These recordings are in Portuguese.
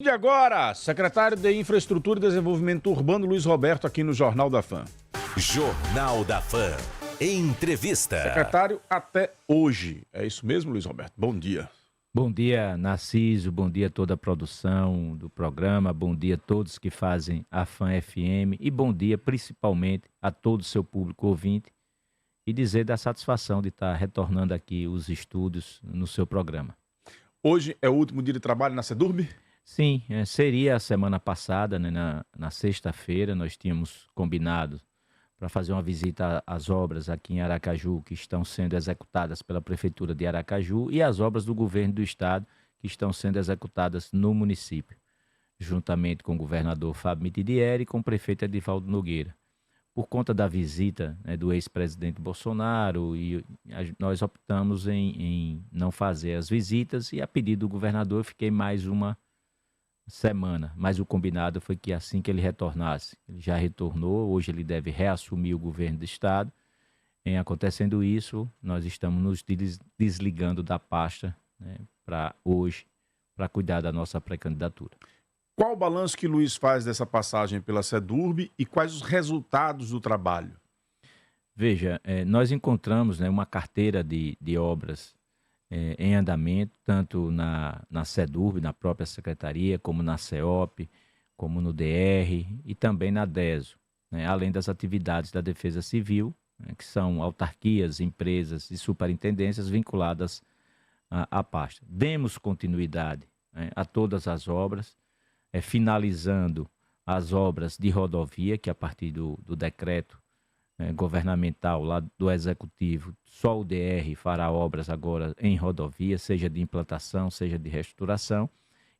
E agora, secretário de Infraestrutura e Desenvolvimento Urbano, Luiz Roberto, aqui no Jornal da Fã. Jornal da Fã. Entrevista. Secretário, até hoje. É isso mesmo, Luiz Roberto? Bom dia. Bom dia, Narciso. Bom dia a toda a produção do programa. Bom dia a todos que fazem a Fã FM. E bom dia, principalmente, a todo o seu público ouvinte. E dizer da satisfação de estar retornando aqui os estudos no seu programa. Hoje é o último dia de trabalho na SEDURB? Sim, seria a semana passada, né, na sexta-feira, nós tínhamos combinado para fazer uma visita às obras aqui em Aracaju, que estão sendo executadas pela Prefeitura de Aracaju, e às obras do governo do estado, que estão sendo executadas no município, juntamente com o governador Fábio Mitidieri e com o prefeito Edivaldo Nogueira. Por conta da visita, né, do ex-presidente Bolsonaro, nós optamos em não fazer as visitas, e a pedido do governador eu fiquei mais uma semana, mas o combinado foi que assim que ele retornasse, ele já retornou, hoje ele deve reassumir o governo do estado. Em acontecendo isso, nós estamos nos desligando da pasta, né, para hoje, para cuidar da nossa pré-candidatura. Qual o balanço que o Luiz faz dessa passagem pela SEDURB e quais os resultados do trabalho? Veja, nós encontramos, né, uma carteira de obras em andamento, tanto na SEDURB, na própria secretaria, como na CEOP, como no DR e também na DESO, né, além das atividades da Defesa Civil, né, que são autarquias, empresas e superintendências vinculadas à pasta. Demos continuidade, né, a todas as obras, finalizando as obras de rodovia, que a partir do decreto governamental lá do Executivo, só o DR fará obras agora em rodovia, seja de implantação, seja de reestruturação,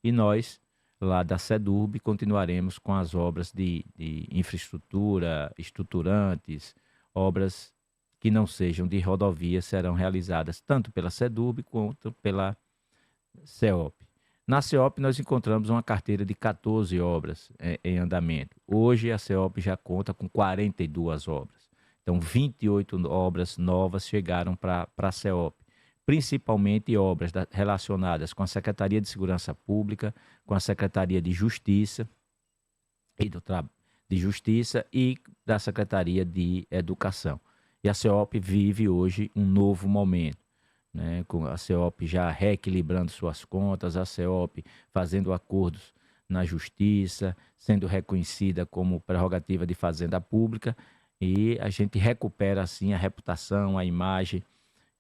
e nós, lá da SEDURB, continuaremos com as obras de infraestrutura, estruturantes, obras que não sejam de rodovia serão realizadas tanto pela SEDURB quanto pela CEOP. Na CEOP nós encontramos uma carteira de 14 obras em andamento. Hoje a CEOP já conta com 42 obras. Então, 28 obras novas chegaram para a CEOP, principalmente obras relacionadas com a Secretaria de Segurança Pública, com a Secretaria de Justiça e da Secretaria de Educação. E a CEOP vive hoje um novo momento, né? Com a CEOP já reequilibrando suas contas, a CEOP fazendo acordos na Justiça, sendo reconhecida como prerrogativa de Fazenda Pública, e a gente recupera assim a reputação, a imagem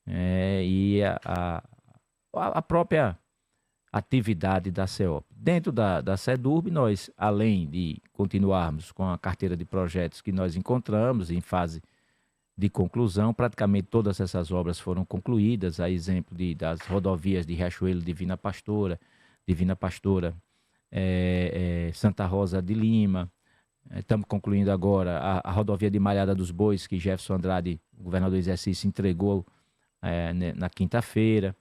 e a própria atividade da CEOP. Dentro da SEDURB, nós, além de continuarmos com a carteira de projetos que nós encontramos em fase de conclusão, praticamente todas essas obras foram concluídas, a exemplo das rodovias de Riachuelo, Divina Pastora, Santa Rosa de Lima. Estamos concluindo agora a rodovia de Malhada dos Bois, que Jefferson Andrade, o governador do exercício, entregou na quinta-feira.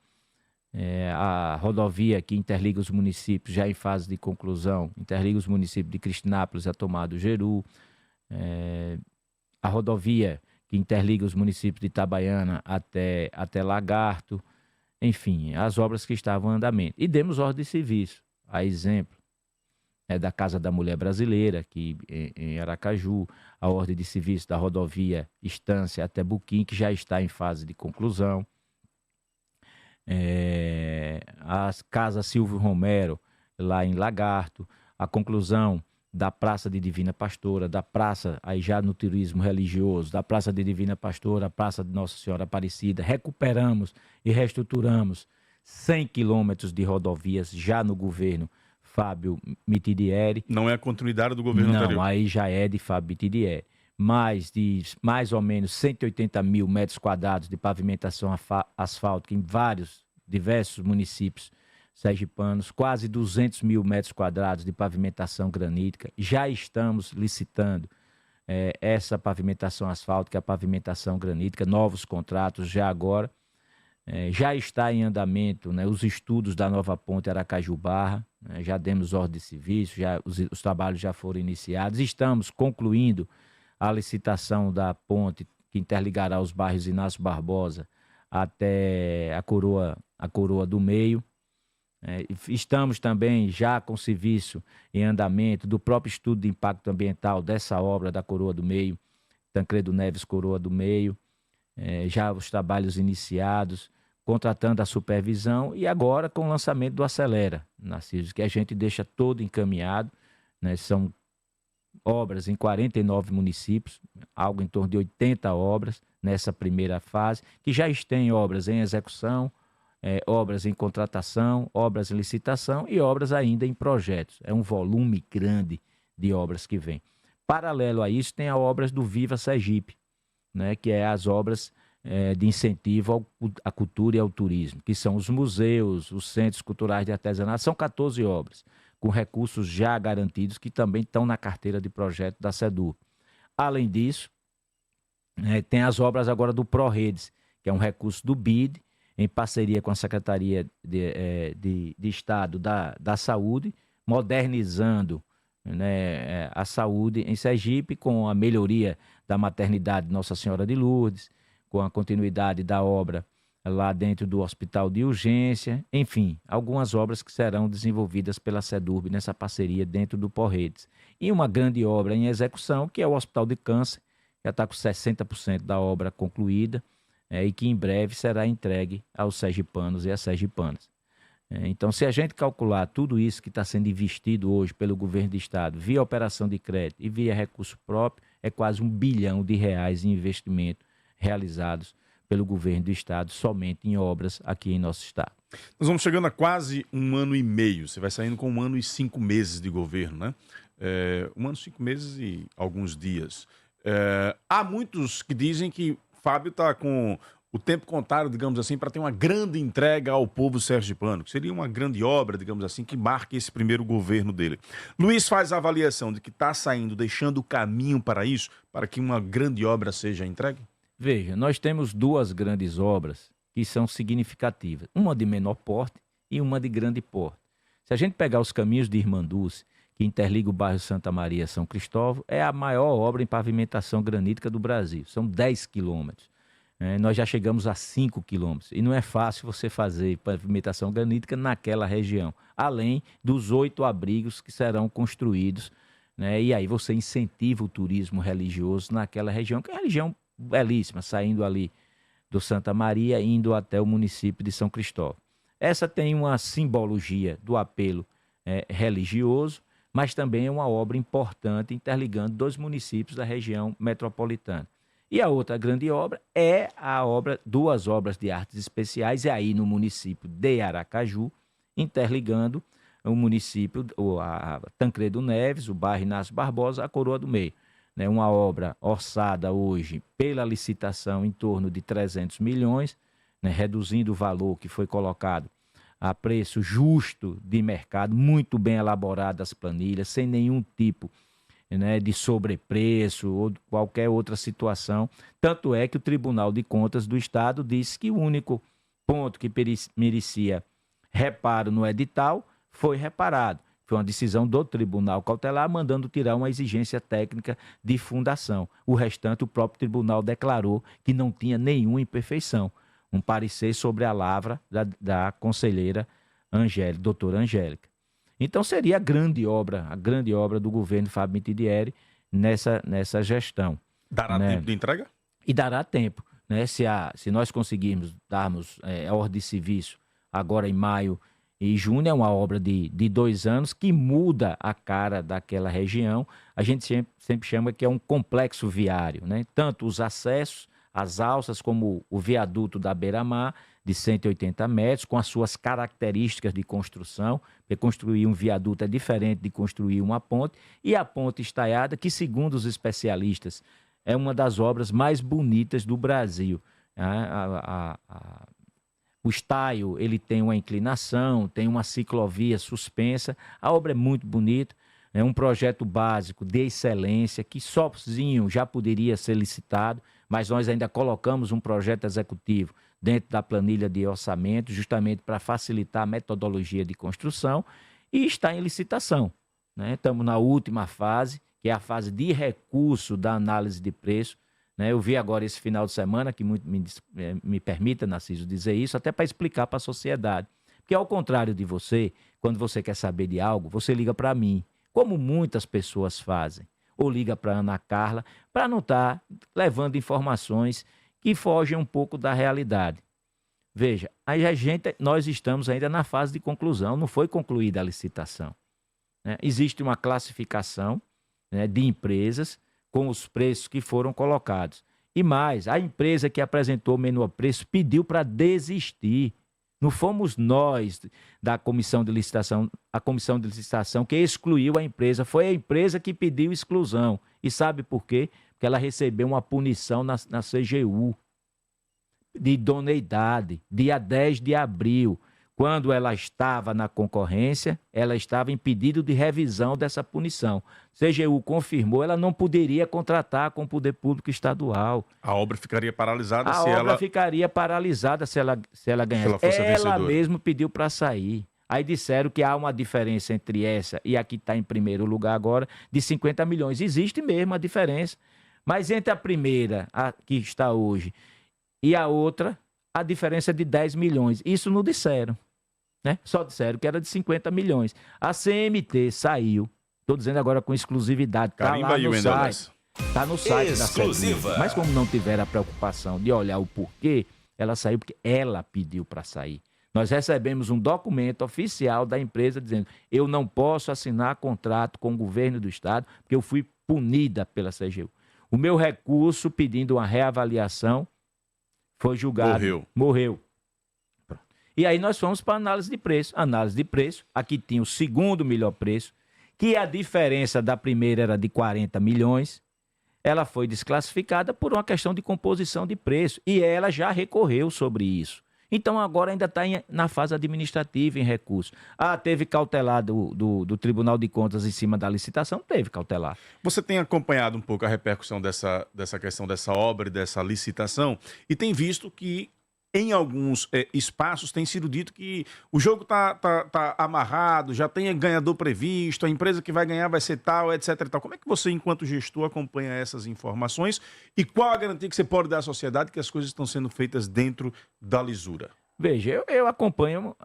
A rodovia que interliga os municípios, já em fase de conclusão, interliga os municípios de Cristinápolis a Tomado Jeru. A rodovia que interliga os municípios de Itabaiana até Lagarto. Enfim, as obras que estavam em andamento. E demos ordem de serviço, a exemplo da Casa da Mulher Brasileira, aqui em Aracaju, a ordem de serviço da rodovia Estância até Buquim, que já está em fase de conclusão. A Casa Silvio Romero, lá em Lagarto, a conclusão da Praça de Divina Pastora, da praça, aí já no turismo religioso, da Praça de Divina Pastora, a Praça de Nossa Senhora Aparecida. Recuperamos e reestruturamos 100 quilômetros de rodovias já no governo Fábio Mitidieri. Não é a continuidade do governo anterior? Não, aí já é de Fábio Mitidieri. Mais ou menos 180 mil metros quadrados de pavimentação asfáltica em diversos municípios sergipanos, quase 200 mil metros quadrados de pavimentação granítica. Já estamos licitando essa pavimentação asfáltica, a pavimentação granítica, novos contratos já agora. Já está em andamento, né, os estudos da nova ponte Aracaju-Barra, né, já demos ordem de serviço, os trabalhos já foram iniciados. Estamos concluindo a licitação da ponte que interligará os bairros Inácio Barbosa até a Coroa do Meio. Estamos também já com serviço em andamento do próprio estudo de impacto ambiental dessa obra da Coroa do Meio, Tancredo Neves Coroa do Meio, já os trabalhos iniciados, contratando a supervisão e agora com o lançamento do Acelera, Narciso, que a gente deixa todo encaminhado, né? São obras em 49 municípios, algo em torno de 80 obras nessa primeira fase, que já têm obras em execução, obras em contratação, obras em licitação e obras ainda em projetos. É um volume grande de obras que vem. Paralelo a isso, tem as obras do Viva Sergipe, né, que é as obras de incentivo à cultura e ao turismo, que são os museus, os centros culturais de artesanato. São 14 obras, com recursos já garantidos, que também estão na carteira de projeto da SEDUR. Além disso, tem as obras agora do ProRedes, que é um recurso do BID, em parceria com a Secretaria de Estado da Saúde, modernizando, né, a saúde em Sergipe, com a melhoria da maternidade Nossa Senhora de Lourdes, com a continuidade da obra lá dentro do Hospital de Urgência, enfim, algumas obras que serão desenvolvidas pela SEDURB nessa parceria dentro do ProRedes. E uma grande obra em execução, que é o Hospital de Câncer, já está com 60% da obra concluída, e que em breve será entregue aos sergipanos e às sergipanas. Então, se a gente calcular tudo isso que está sendo investido hoje pelo governo do estado, via operação de crédito e via recurso próprio, é quase R$ 1 bilhão em investimento realizados pelo governo do estado somente em obras aqui em nosso estado. Nós vamos chegando a quase 1 ano e meio, você vai saindo com 1 ano e 5 meses de governo, né? 1 ano, 5 meses e alguns dias. Há muitos que dizem que Fábio está com o tempo contado, digamos assim, para ter uma grande entrega ao povo sergipano, que seria uma grande obra, digamos assim, que marque esse primeiro governo dele. Luiz faz a avaliação de que está saindo, deixando o caminho para isso, para que uma grande obra seja entregue? Veja, nós temos 2 grandes obras que são significativas, uma de menor porte e uma de grande porte. Se a gente pegar os caminhos de Irmanduce, que interliga o bairro Santa Maria a São Cristóvão, é a maior obra em pavimentação granítica do Brasil, são 10 quilômetros. Nós já chegamos a 5 quilômetros e não é fácil você fazer pavimentação granítica naquela região, além dos 8 abrigos que serão construídos, né? E aí você incentiva o turismo religioso naquela região, que é uma região belíssima, saindo ali do Santa Maria, indo até o município de São Cristóvão. Essa tem uma simbologia do apelo religioso, mas também é uma obra importante interligando 2 municípios da região metropolitana. E a outra grande obra é a obra, 2 obras de artes especiais, e aí no município de Aracaju, interligando o município, a Tancredo Neves, o bairro Inácio Barbosa, a Coroa do Meio. Uma obra orçada hoje pela licitação em torno de 300 milhões, né, reduzindo o valor que foi colocado a preço justo de mercado, muito bem elaboradas as planilhas, sem nenhum tipo, né, de sobrepreço ou qualquer outra situação. Tanto é que o Tribunal de Contas do Estado disse que o único ponto que merecia reparo no edital foi reparado. Foi uma decisão do Tribunal Cautelar mandando tirar uma exigência técnica de fundação. O restante, o próprio tribunal declarou que não tinha nenhuma imperfeição. Um parecer sobre a lavra da conselheira doutora Angélica. Então seria a grande obra do governo Fábio Mitidieri nessa gestão. Dará tempo de entrega? E dará tempo, né? Se nós conseguirmos darmos a ordem de serviço agora em maio e junho, é uma obra de 2 anos que muda a cara daquela região. A gente sempre chama que é um complexo viário, né? Tanto os acessos, as alças, como o viaduto da Beira-Mar, de 180 metros, com as suas características de construção, porque construir um viaduto é diferente de construir uma ponte, e a ponte estaiada, que segundo os especialistas, é uma das obras mais bonitas do Brasil. O estaio, ele tem uma inclinação, tem uma ciclovia suspensa, a obra é muito bonita, é um projeto básico de excelência, que sozinho já poderia ser licitado, mas nós ainda colocamos um projeto executivo dentro da planilha de orçamento, justamente para facilitar a metodologia de construção, e está em licitação, né? Estamos na última fase, que é a fase de recurso da análise de preço, né? Eu vi agora esse final de semana, que muito me permita, Narciso, dizer isso, até para explicar para a sociedade. Porque ao contrário de você, quando você quer saber de algo, você liga para mim, como muitas pessoas fazem. Ou liga para Ana Carla, para não estar levando informações que fogem um pouco da realidade. Veja, aí nós estamos ainda na fase de conclusão, não foi concluída a licitação, né? Existe uma classificação, né, de empresas com os preços que foram colocados. E mais, a empresa que apresentou o menor preço pediu para desistir. Não fomos nós da comissão de licitação, a comissão de licitação que excluiu a empresa, foi a empresa que pediu exclusão. E sabe por quê? Porque ela recebeu uma punição na CGU de idoneidade, dia 10 de abril. Quando ela estava na concorrência, ela estava em pedido de revisão dessa punição. CGU confirmou, ela não poderia contratar com o poder público estadual. A obra ficaria paralisada se ela... A obra ficaria paralisada se ela ganhasse. Se ela fosse ela mesma pediu para sair. Aí disseram que há uma diferença entre essa e a que está em primeiro lugar agora, de 50 milhões. Existe mesmo a diferença. Mas entre a primeira, a que está hoje, e a outra, a diferença é de 10 milhões. Isso não disseram. Né? Só disseram que era de 50 milhões. A CMT saiu, estou dizendo agora com exclusividade, está lá no site. Está no site exclusiva. Da CMT. Mas como não tiveram a preocupação de olhar o porquê, ela saiu porque ela pediu para sair. Nós recebemos um documento oficial da empresa dizendo: eu não posso assinar contrato com o governo do estado porque eu fui punida pela CGU. O meu recurso pedindo uma reavaliação foi julgado. Morreu. E aí nós fomos para a análise de preço. Análise de preço, aqui tinha o segundo melhor preço, que a diferença da primeira era de 40 milhões. Ela foi desclassificada por uma questão de composição de preço. E ela já recorreu sobre isso. Então agora ainda está na fase administrativa em recurso. Teve cautelar do Tribunal de Contas em cima da licitação? Teve cautelar. Você tem acompanhado um pouco a repercussão dessa questão dessa obra e dessa licitação e tem visto que em alguns espaços tem sido dito que o jogo tá amarrado, já tem ganhador previsto, a empresa que vai ganhar vai ser tal, etc. e tal. Como é que você, enquanto gestor, acompanha essas informações e qual a garantia que você pode dar à sociedade que as coisas estão sendo feitas dentro da lisura? Veja, eu acompanho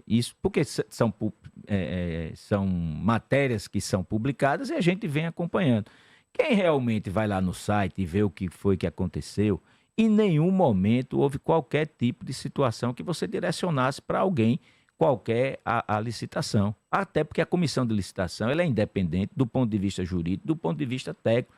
isso porque são matérias que são publicadas e a gente vem acompanhando. Quem realmente vai lá no site e vê o que foi que aconteceu, em nenhum momento houve qualquer tipo de situação que você direcionasse para alguém qualquer a licitação. Até porque a comissão de licitação ela é independente do ponto de vista jurídico, do ponto de vista técnico.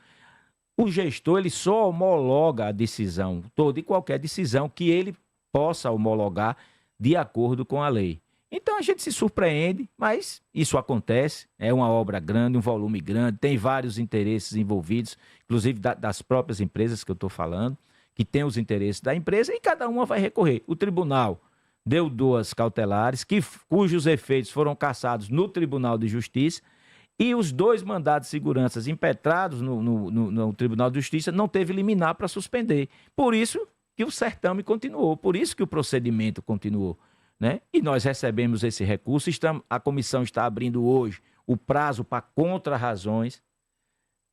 O gestor ele só homologa a decisão, toda e qualquer decisão que ele possa homologar de acordo com a lei. Então a gente se surpreende, mas isso acontece, é uma obra grande, um volume grande, tem vários interesses envolvidos, inclusive das próprias empresas que eu estou falando, que tem os interesses da empresa e cada uma vai recorrer. O tribunal deu 2 cautelares, cujos efeitos foram cassados no Tribunal de Justiça, e os 2 mandados de segurança impetrados no Tribunal de Justiça não teve liminar para suspender. Por isso que o certame continuou, por isso que o procedimento continuou. Né? E nós recebemos esse recurso, a comissão está abrindo hoje o prazo para contra-razões,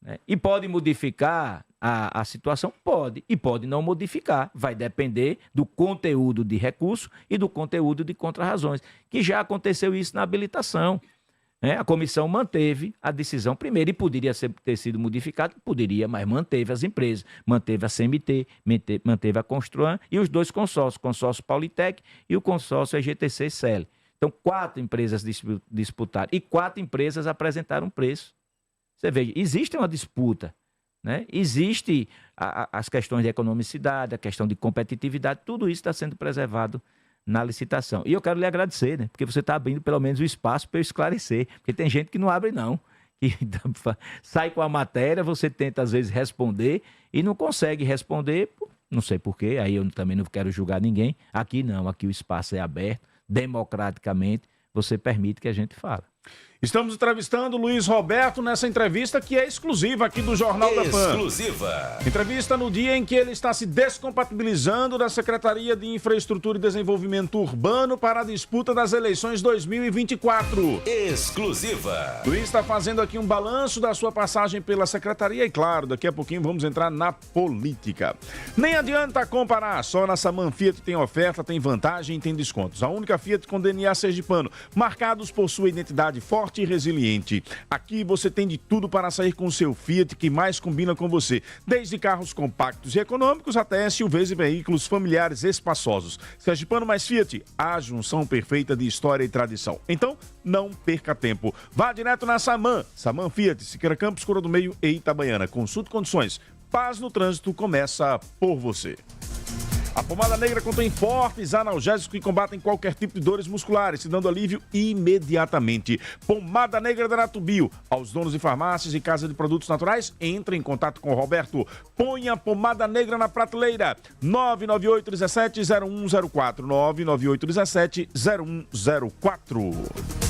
né? E pode modificar a situação? Pode, e pode não modificar, vai depender do conteúdo de recurso e do conteúdo de contra-razões, que já aconteceu isso na habilitação. A comissão manteve a decisão primeiro e poderia ter sido modificado, poderia, mas manteve as empresas, manteve a CMT, manteve a Construan e os 2 consórcios, o consórcio Paulitec e o consórcio EGTC-CEL. Então, 4 empresas disputaram e 4 empresas apresentaram preço. Você vê, existe uma disputa, né? Existe as questões de economicidade, a questão de competitividade, tudo isso está sendo preservado na licitação. E eu quero lhe agradecer, né? Porque você está abrindo pelo menos o espaço para eu esclarecer. Porque tem gente que não abre, não. Que sai com a matéria, você tenta às vezes responder e não consegue responder, não sei porquê, aí eu também não quero julgar ninguém. Aqui não, aqui o espaço é aberto, democraticamente, você permite que a gente fale. Estamos entrevistando o Luiz Roberto nessa entrevista que é exclusiva aqui do Jornal da Pan. Exclusiva. Entrevista no dia em que ele está se descompatibilizando da Secretaria de Infraestrutura e Desenvolvimento Urbano para a disputa das eleições 2024. Exclusiva. Luiz está fazendo aqui um balanço da sua passagem pela Secretaria e, claro, daqui a pouquinho vamos entrar na política. Nem adianta comparar, só na Saman Fiat tem oferta, tem vantagem e tem descontos. A única Fiat com DNA sergipano, marcados por sua identidade forte e resiliente. Aqui você tem de tudo para sair com o seu Fiat que mais combina com você, desde carros compactos e econômicos até SUVs e veículos familiares espaçosos. Sergipano mais Fiat, a junção perfeita de história e tradição. Então, não perca tempo. Vá direto na Saman Fiat, Siqueira Campos, Coroa do Meio e Itabaiana. Consulte condições. Paz no trânsito começa por você. A pomada negra contém fortes analgésicos que combatem qualquer tipo de dores musculares, te dando alívio imediatamente. Pomada negra da Natubio. Aos donos de farmácias e casas de produtos naturais, entre em contato com o Roberto. Ponha a pomada negra na prateleira. 998-17-0104. 998-17-0104.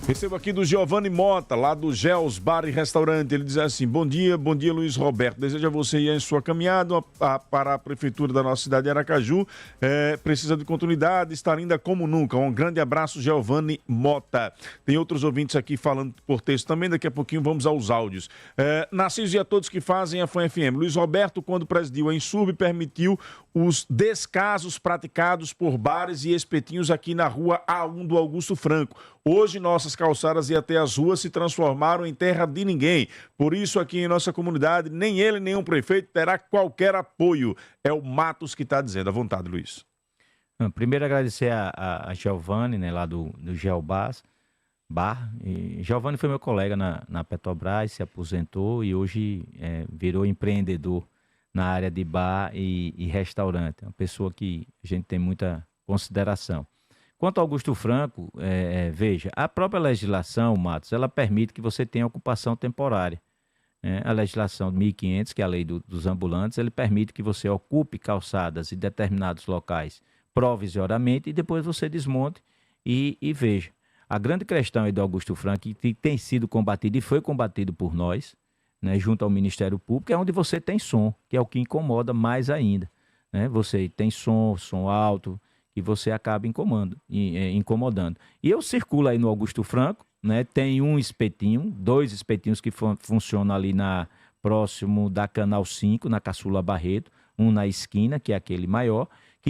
Recebo aqui do Giovanni Mota, lá do Gels Bar e Restaurante. Ele diz assim: bom dia Luiz Roberto. Desejo a você ir em sua caminhada para a prefeitura da nossa cidade de Aracaju. Precisa de continuidade, está linda como nunca. Um grande abraço, Giovanni Mota. Tem outros ouvintes aqui falando por texto também. Daqui a pouquinho vamos aos áudios. Narciso e a todos que fazem a Fã FM. Luiz Roberto, quando presidiu a Insub, permitiu os descasos praticados por bares e espetinhos aqui na rua A1 do Augusto Franco. Hoje, nossas calçadas e até as ruas se transformaram em terra de ninguém. Por isso, aqui em nossa comunidade, nem ele, nem o prefeito terá qualquer apoio. É o Matos que está dizendo. À vontade, Luiz. Primeiro, agradecer a Giovanni, né, lá do Gelbas Bar. E Giovanni foi meu colega na Petrobras, se aposentou e hoje virou empreendedor na área de bar e restaurante. É uma pessoa que a gente tem muita consideração. Quanto ao Augusto Franco, veja, a própria legislação, Matos, ela permite que você tenha ocupação temporária. A legislação 1500, que é a lei dos ambulantes, ele permite que você ocupe calçadas em determinados locais provisoriamente e depois você desmonte e veja. A grande questão aí do Augusto Franco, que tem sido combatido e foi combatido por nós, né, junto ao Ministério Público, é onde você tem som, que é o que incomoda mais ainda. Né? Você tem som alto, que você acaba incomodando. E eu circulo aí no Augusto Franco, né? Tem dois espetinhos que funcionam ali próximo da Canal 5, na Caçula Barreto, um na esquina, que é aquele maior,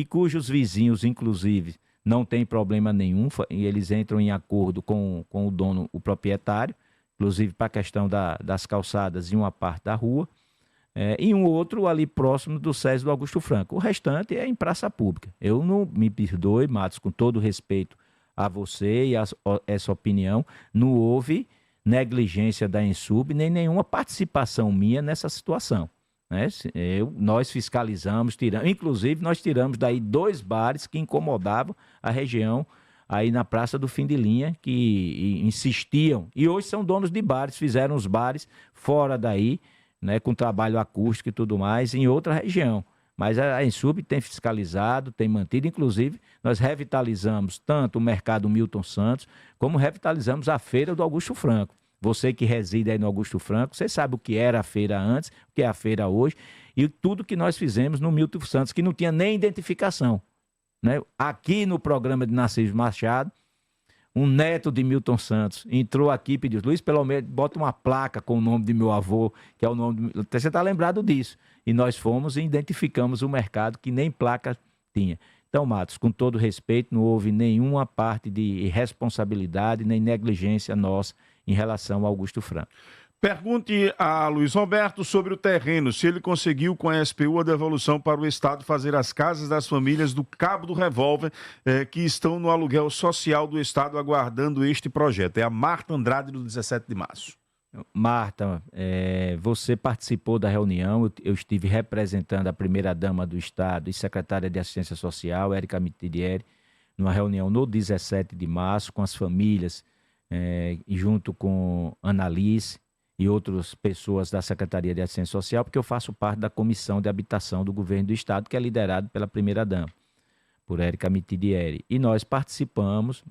cujos vizinhos, inclusive, não tem problema nenhum, e eles entram em acordo com o dono, o proprietário, inclusive para a questão das calçadas em uma parte da rua, e um outro ali próximo do SESI do Augusto Franco. O restante é em praça pública. Eu não me perdoe, Matos, com todo respeito a você e essa opinião, não houve negligência da Insub, nem nenhuma participação minha nessa situação. Né? Nós fiscalizamos, inclusive nós tiramos daí 2 bares que incomodavam a região aí na Praça do Fim de Linha, que insistiam, e hoje são donos de bares, fizeram os bares fora daí, né, com trabalho acústico e tudo mais, em outra região. Mas a Insub tem fiscalizado, tem mantido, inclusive, nós revitalizamos tanto o mercado Milton Santos, como revitalizamos a feira do Augusto Franco. Você que reside aí no Augusto Franco, você sabe o que era a feira antes, o que é a feira hoje, e tudo que nós fizemos no Milton Santos, que não tinha nem identificação. Né? Aqui no programa de Narciso Machado, um neto de Milton Santos entrou aqui e pediu: Luiz, pelo menos bota uma placa com o nome de meu avô, que é o nome do... Você está lembrado disso. E nós fomos e identificamos o mercado que nem placa tinha. Então, Matos, com todo respeito, não houve nenhuma parte de irresponsabilidade nem negligência nossa em relação ao Augusto Franco. Pergunte a Luiz Roberto sobre o terreno, se ele conseguiu com a SPU a devolução para o Estado fazer as casas das famílias do Cabo do Revólver que estão no aluguel social do Estado aguardando este projeto. É a Marta Andrade, do 17 de março. Marta, você participou da reunião, eu estive representando a primeira-dama do Estado e secretária de Assistência Social, Érica Mitidieri, numa reunião no 17 de março com as famílias, e junto com Annalise e outras pessoas da Secretaria de Assistência Social, porque eu faço parte da Comissão de Habitação do Governo do Estado, que é liderado pela primeira-dama. por Érica Mitidieri. E nós participamos,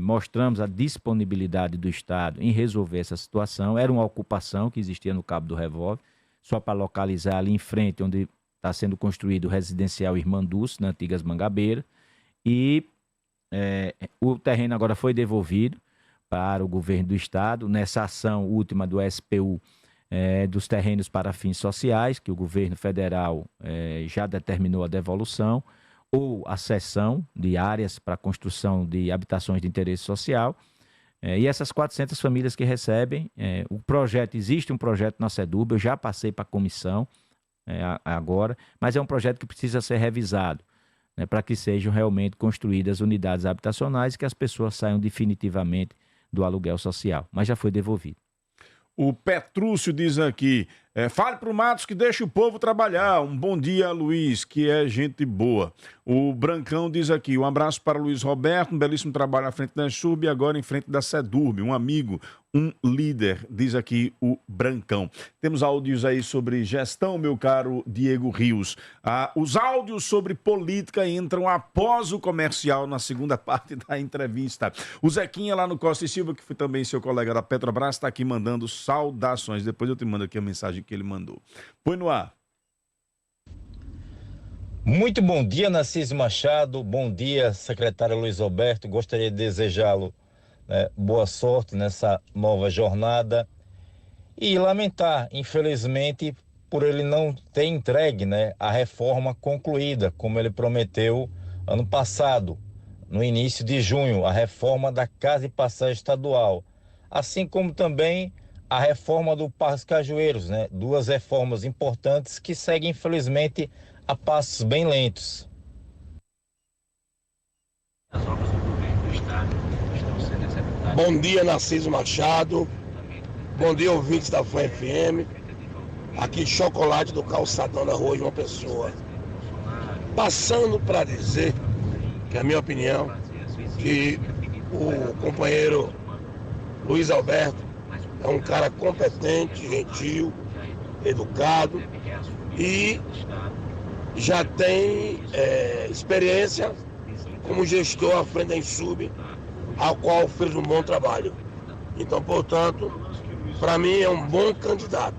mostramos a disponibilidade do Estado em resolver essa situação. Era uma ocupação que existia no Cabo do Revólver, só para localizar ali em frente, onde está sendo construído o residencial Irmanduce, na Antigas Mangabeira. E o terreno agora foi devolvido para o governo do Estado, nessa ação última do SPU, dos terrenos para fins sociais, que o governo federal já determinou a devolução, ou a cessão de áreas para construção de habitações de interesse social. E essas 400 famílias que recebem, existe um projeto na SEDURB, eu já passei para a comissão agora, mas é um projeto que precisa ser revisado, né, para que sejam realmente construídas unidades habitacionais e que as pessoas saiam definitivamente do aluguel social, mas já foi devolvido. O Petrúcio diz aqui, fale pro Matos que deixa o povo trabalhar. Um bom dia, Luiz, que é gente boa. O Brancão diz aqui, um abraço para Luiz Roberto, um belíssimo trabalho à frente da SUB e agora em frente da SEDURB. Um amigo, um líder, diz aqui o Brancão. Temos áudios aí sobre gestão, meu caro Diego Rios. Os áudios sobre política entram após o comercial, na segunda parte da entrevista. O Zequinha lá no Costa e Silva, que foi também seu colega da Petrobras, está aqui mandando saudações. Depois eu te mando aqui a mensagem que ele mandou. Põe no ar. Muito bom dia, Narciso Machado. Bom dia, secretário Luiz Roberto. Gostaria de desejá-lo boa sorte nessa nova jornada e lamentar, infelizmente, por ele não ter entregue a reforma concluída, como ele prometeu ano passado, no início de junho, a reforma da Casa de Passagem Estadual, assim como também a reforma do Parque dos Cajueiros, duas reformas importantes que seguem, infelizmente, a passos bem lentos. As obras do governo do Estado estão sendo executadas. Bom dia, Narciso Machado. Bom dia, ouvintes da FAM FM. Aqui, Chocolate do Calçadão da Rua João Pessoa. Passando para dizer que a minha opinião, que o companheiro Luiz Alberto é um cara competente, gentil, educado e já tem experiência como gestor à frente da INSUB, ao qual fez um bom trabalho. Então, portanto, para mim é um bom candidato.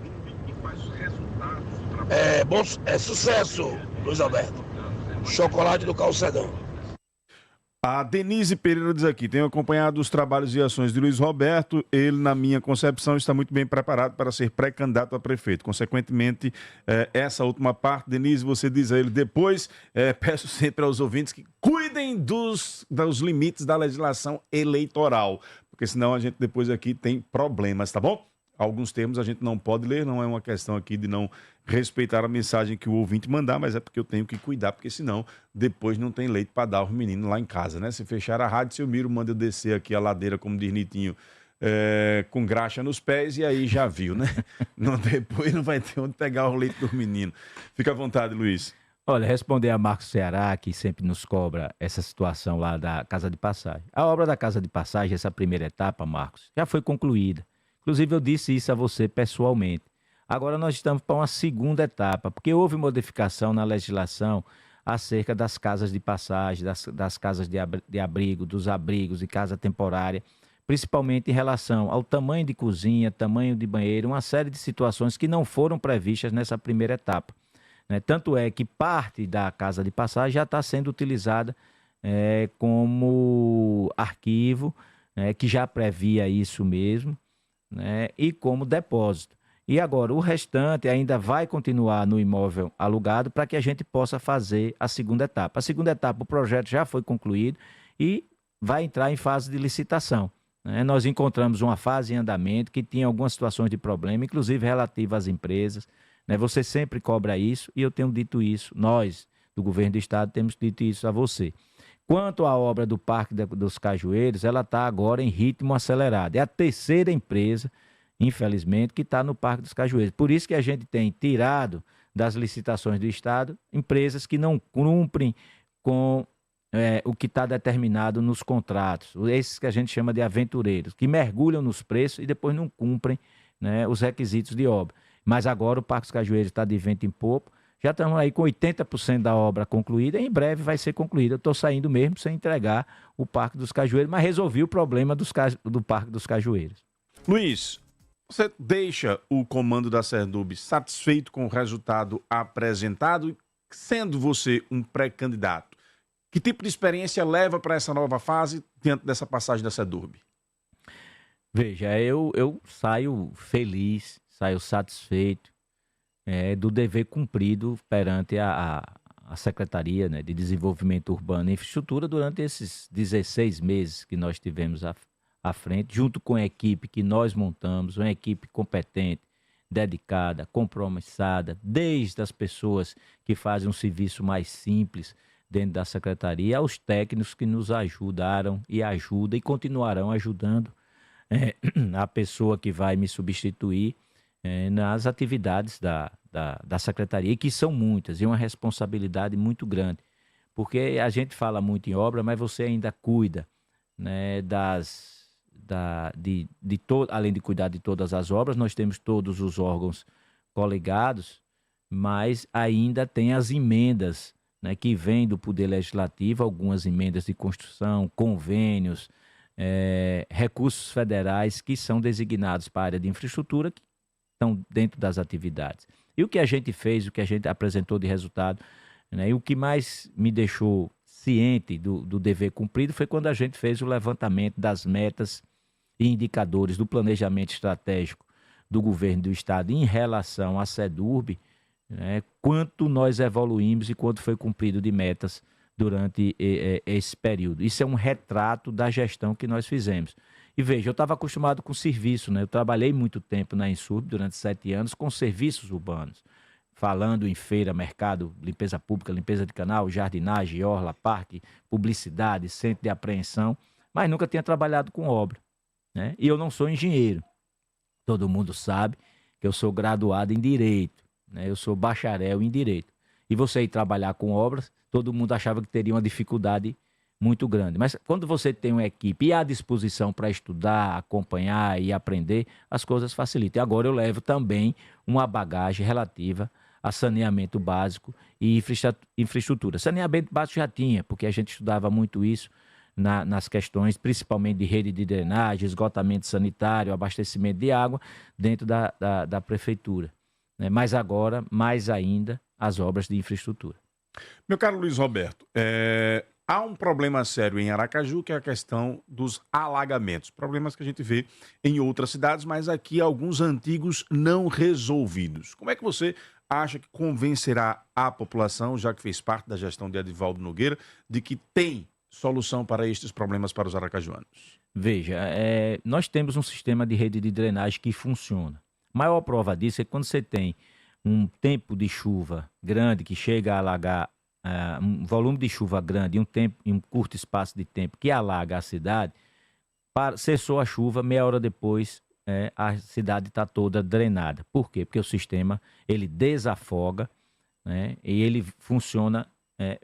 Sucesso, Luiz Alberto. Chocolate do Calçadão. A Denise Pereira diz aqui, tenho acompanhado os trabalhos e ações de Luiz Roberto, ele, na minha concepção, está muito bem preparado para ser pré-candidato a prefeito. Consequentemente, essa última parte, Denise, você diz a ele depois, peço sempre aos ouvintes que cuidem dos limites da legislação eleitoral, porque senão a gente depois aqui tem problemas, tá bom? Alguns termos a gente não pode ler, não é uma questão aqui de não respeitar a mensagem que o ouvinte mandar, mas é porque eu tenho que cuidar, porque senão depois não tem leite para dar aos meninos lá em casa, né? Se fechar a rádio, seu Miro manda eu descer aqui a ladeira, como diz Nitinho, com graxa nos pés, e aí já viu, né? Depois não vai ter onde pegar o leite dos meninos. Fica à vontade, Luiz. Olha, responder a Marcos Ceará, que sempre nos cobra essa situação lá da Casa de Passagem. A obra da Casa de Passagem, essa primeira etapa, Marcos, já foi concluída. Inclusive, eu disse isso a você pessoalmente. Agora nós estamos para uma segunda etapa, porque houve modificação na legislação acerca das casas de passagem, das casas de abrigo, dos abrigos e casa temporária, principalmente em relação ao tamanho de cozinha, tamanho de banheiro, uma série de situações que não foram previstas nessa primeira etapa. Tanto é que parte da casa de passagem já está sendo utilizada como arquivo, que já previa isso mesmo, e como depósito. E agora o restante ainda vai continuar no imóvel alugado para que a gente possa fazer a segunda etapa. A segunda etapa, o projeto já foi concluído e vai entrar em fase de licitação. Nós encontramos uma fase em andamento que tinha algumas situações de problema, inclusive relativa às empresas. Você sempre cobra isso e eu tenho dito isso. Nós, do governo do Estado, temos dito isso a você. Quanto à obra do Parque dos Cajueiros, ela está agora em ritmo acelerado. É a terceira empresa, infelizmente, que está no Parque dos Cajueiros. Por isso que a gente tem tirado das licitações do Estado empresas que não cumprem com o que está determinado nos contratos. Esses que a gente chama de aventureiros, que mergulham nos preços e depois não cumprem os requisitos de obra. Mas agora o Parque dos Cajueiros está de vento em popa. Já estamos aí com 80% da obra concluída, em breve vai ser concluída. Eu estou saindo mesmo sem entregar o Parque dos Cajueiros, mas resolvi o problema do Parque dos Cajueiros. Luiz, você deixa o comando da Serdub satisfeito com o resultado apresentado, sendo você um pré-candidato? Que tipo de experiência leva para essa nova fase diante dessa passagem da Serdub? Veja, eu saio feliz, saio satisfeito do dever cumprido perante a Secretaria, né, de Desenvolvimento Urbano e Infraestrutura durante esses 16 meses que nós tivemos à frente, junto com a equipe que nós montamos, uma equipe competente, dedicada, compromissada, desde as pessoas que fazem um serviço mais simples dentro da Secretaria, aos técnicos que nos ajudaram e ajudam e continuarão ajudando a pessoa que vai me substituir nas atividades da Secretaria, que são muitas, e uma responsabilidade muito grande, porque a gente fala muito em obra, mas você ainda cuida, né, além de cuidar de todas as obras, nós temos todos os órgãos coligados, mas ainda tem as emendas, né, que vêm do Poder Legislativo, algumas emendas de construção, convênios, recursos federais que são designados para a área de infraestrutura, que estão dentro das atividades. E o que a gente fez, o que a gente apresentou de resultado, né, e o que mais me deixou ciente do dever cumprido foi quando a gente fez o levantamento das metas e indicadores do planejamento estratégico do governo do estado em relação à Serdub, né, quanto nós evoluímos e quanto foi cumprido de metas durante esse período. Isso é um retrato da gestão que nós fizemos. E veja, eu estava acostumado com serviço, né? Eu trabalhei muito tempo na Insurb, durante 7 anos, com serviços urbanos, falando em feira, mercado, limpeza pública, limpeza de canal, jardinagem, orla, parque, publicidade, centro de apreensão, mas nunca tinha trabalhado com obra, né? E eu não sou engenheiro. Todo mundo sabe que eu sou graduado em Direito, né? Eu sou bacharel em Direito. E você ir trabalhar com obras, todo mundo achava que teria uma dificuldade muito grande. Mas quando você tem uma equipe e à disposição para estudar, acompanhar e aprender, as coisas facilitam. E agora eu levo também uma bagagem relativa a saneamento básico e infraestrutura. Saneamento básico já tinha, porque a gente estudava muito isso nas questões, principalmente de rede de drenagem, esgotamento sanitário, abastecimento de água dentro da prefeitura, né? Mas agora, mais ainda, as obras de infraestrutura. Meu caro Luiz Roberto, há um problema sério em Aracaju, que é a questão dos alagamentos. Problemas que a gente vê em outras cidades, mas aqui alguns antigos não resolvidos. Como é que você acha que convencerá a população, já que fez parte da gestão de Edivaldo Nogueira, de que tem solução para estes problemas para os aracajuanos? Veja, nós temos um sistema de rede de drenagem que funciona. A maior prova disso é quando você tem um tempo de chuva grande que chega a alagar um volume de chuva grande em um curto espaço de tempo que alaga a cidade, cessou a chuva, meia hora depois a cidade está toda drenada. Por quê? Porque o sistema ele desafoga, né, e ele funciona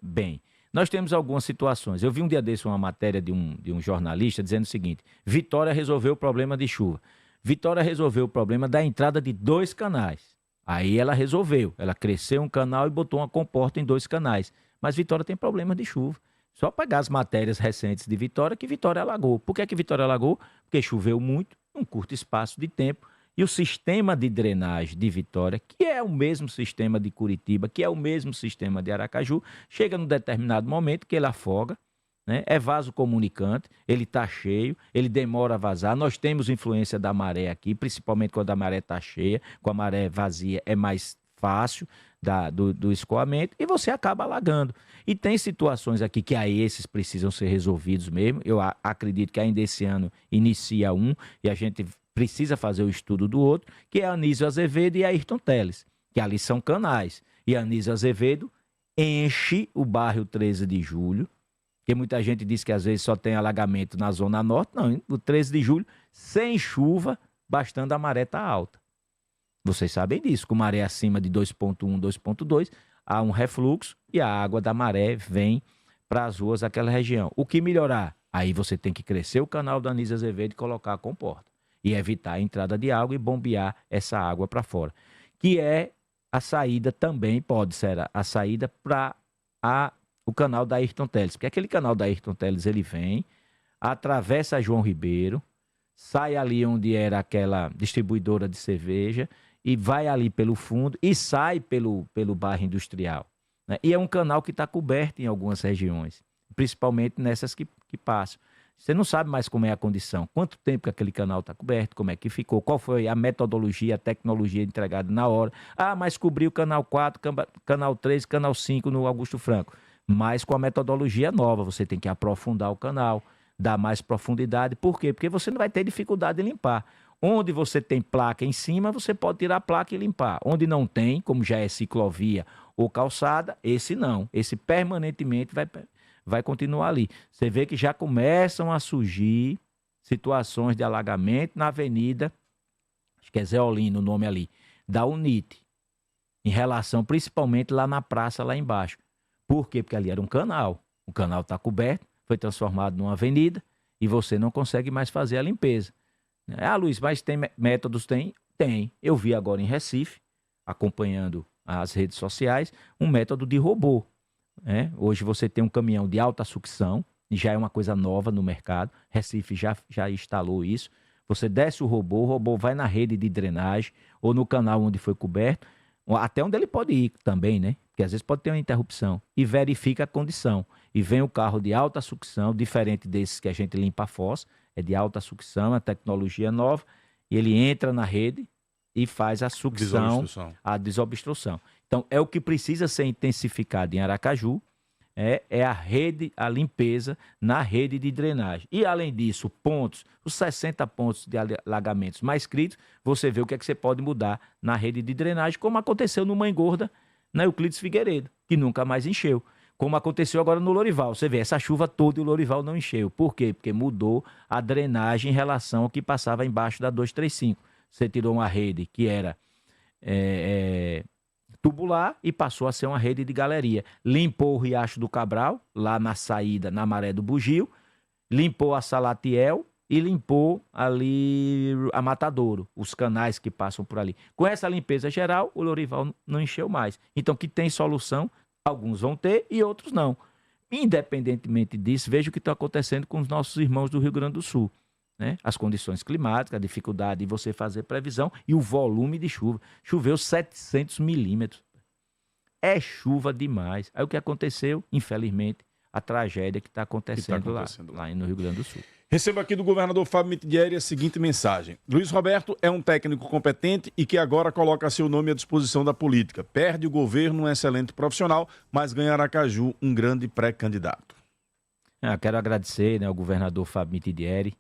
bem. Nós temos algumas situações. Eu vi um dia desse uma matéria de um jornalista dizendo o seguinte: Vitória resolveu o problema de chuva. Vitória resolveu o problema da entrada de 2 canais. Aí ela resolveu, ela cresceu um canal e botou uma comporta em 2 canais. Mas Vitória tem problema de chuva. Só pegar as matérias recentes de Vitória, que Vitória alagou. Por que Vitória alagou? Porque choveu muito, num curto espaço de tempo. E o sistema de drenagem de Vitória, que é o mesmo sistema de Curitiba, que é o mesmo sistema de Aracaju, chega num determinado momento que ele afoga, né? É vaso comunicante, ele está cheio, ele demora a vazar. Nós temos influência da maré aqui, principalmente quando a maré está cheia. Com a maré vazia é mais fácil do escoamento e você acaba alagando. E tem situações aqui que aí esses precisam ser resolvidos mesmo. Eu acredito que ainda esse ano inicia um e a gente precisa fazer o estudo do outro, que é Anísio Azevedo e Ayrton Teles, que ali são canais. E Anísio Azevedo enche o bairro 13 de Julho, porque muita gente diz que às vezes só tem alagamento na Zona Norte. Não, o 13 de julho, sem chuva, bastando a maré estar alta. Vocês sabem disso, com maré acima de 2,1, 2,2, há um refluxo e a água da maré vem para as ruas daquela região. O que melhorar? Aí você tem que crescer o canal da Anísio Azevedo e colocar a comporta. E evitar a entrada de água e bombear essa água para fora. Que é a saída também pode ser a saída para o canal da Ayrton Teles. Porque aquele canal da Ayrton Teles, ele vem, atravessa João Ribeiro, sai ali onde era aquela distribuidora de cerveja e vai ali pelo fundo e sai pelo bairro industrial, né? E é um canal que está coberto em algumas regiões, principalmente nessas que passam. Você não sabe mais como é a condição, quanto tempo que aquele canal está coberto, como é que ficou, qual foi a metodologia, a tecnologia entregada na hora. Ah, mas cobriu o canal 4, canal 3, canal 5 no Augusto Franco. Mas com a metodologia nova, você tem que aprofundar o canal, dar mais profundidade. Por quê? Porque você não vai ter dificuldade em limpar. Onde você tem placa em cima, você pode tirar a placa e limpar. Onde não tem, como já é ciclovia ou calçada, esse não. Esse permanentemente vai continuar ali. Você vê que já começam a surgir situações de alagamento na avenida, acho que é Zeolino o nome ali, da UNIT, em relação principalmente lá na praça, lá embaixo. Por quê? Porque ali era um canal. O canal está coberto, foi transformado numa avenida e você não consegue mais fazer a limpeza. Ah, Luiz, mas tem métodos? Tem? Tem. Eu vi agora em Recife, acompanhando as redes sociais, um método de robô. Hoje você tem um caminhão de alta sucção, e já é uma coisa nova no mercado. Recife já instalou isso. Você desce o robô vai na rede de drenagem ou no canal onde foi coberto, até onde ele pode ir também, né? Porque às vezes pode ter uma interrupção, e verifica a condição. E vem o carro de alta sucção, diferente desses que a gente limpa a fossa, é de alta sucção, a tecnologia nova, e ele entra na rede e faz a sucção, a desobstrução. Então, é o que precisa ser intensificado em Aracaju, é a rede, a limpeza na rede de drenagem. E, além disso, os 60 pontos de alagamentos mais críticos, você vê o que é que você pode mudar na rede de drenagem, como aconteceu no Mãe Gorda, na Euclides Figueiredo, que nunca mais encheu. Como aconteceu agora no Lorival. Você vê, essa chuva toda e o Lorival não encheu. Por quê? Porque mudou a drenagem em relação ao que passava embaixo da 235. Você tirou uma rede que era tubular e passou a ser uma rede de galeria. Limpou o Riacho do Cabral, lá na saída, na Maré do Bugio, limpou a Salatiel e limpou ali a Matadouro, os canais que passam por ali. Com essa limpeza geral, o Lorival não encheu mais. Então, que tem solução, alguns vão ter e outros não. Independentemente disso, veja o que está acontecendo com os nossos irmãos do Rio Grande do Sul, né? As condições climáticas, a dificuldade de você fazer previsão e o volume de chuva. Choveu 700 milímetros. É chuva demais. Aí o que aconteceu? Infelizmente, a tragédia que está acontecendo, lá no Rio Grande do Sul. Recebo aqui do governador Fábio Mitidieri a seguinte mensagem. Luiz Roberto é um técnico competente e que agora coloca seu nome à disposição da política. Perde o governo um excelente profissional, mas ganha Aracaju um grande pré-candidato. Quero agradecer, ao governador Fábio Mitidieri.